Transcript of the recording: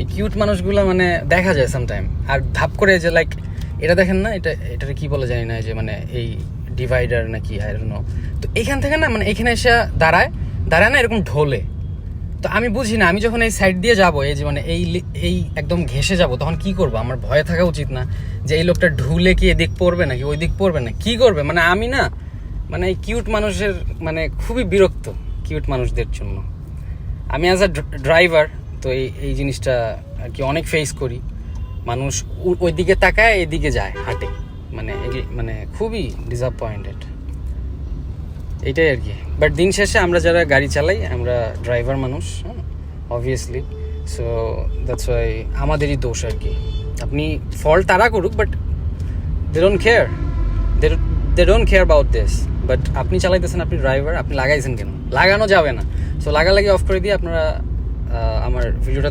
এই কিউট মানুষগুলো মানে দেখা যায় সামটাইম, আর ধাপ করে যে লাইক এটা দেখেন না, এটাকে কি বলে জানি না, যে মানে এই ডিভাইডার নাকি আই ডোন্ট নো। তো এইখান থেকে না মানে এখানে এসে দাঁড়ায় না এরকম ঢোলে। তো আমি বুঝি না, আমি যখন এই সাইড দিয়ে যাবো, এই যে মানে এই একদম ঘেসে যাব, তখন কি করব? আমার ভয়ে থাকা উচিত না যে এই লোকটা ঢুলে কি এদিক পড়বে নাকি ওই দিক পড়বে না, কি করবে? মানে আমি না মানে এই কিউট মানুষের মানে খুবই বিরক্ত কিউট মানুষদের জন্য। আমি অ্যাজ আ ড্রাইভার তো এই জিনিসটা আর কি অনেক ফেস করি। মানুষ ওই দিকে তাকায় এদিকে যায় হাঁটে, মানে খুবই ডিসঅ্যাপয়েন্টেড এইটাই আর কি। বাট দিন শেষে আমরা যারা গাড়ি চালাই আমরা ড্রাইভার মানুষ, অবভিয়াসলি। সো দ্যাটস ওয়াই আমাদেরই দোষ আর কি। আপনি ফল্ট তারা করুক, but they don't care, they don't care about this. But আপনি চালাইতেছেন, আপনি ড্রাইভার, আপনি লাগাইছেন কেন? লাগানো যাবে না। সো লাগালাগি অফ করে দিয়ে আপনারা আমার ভিডিওটা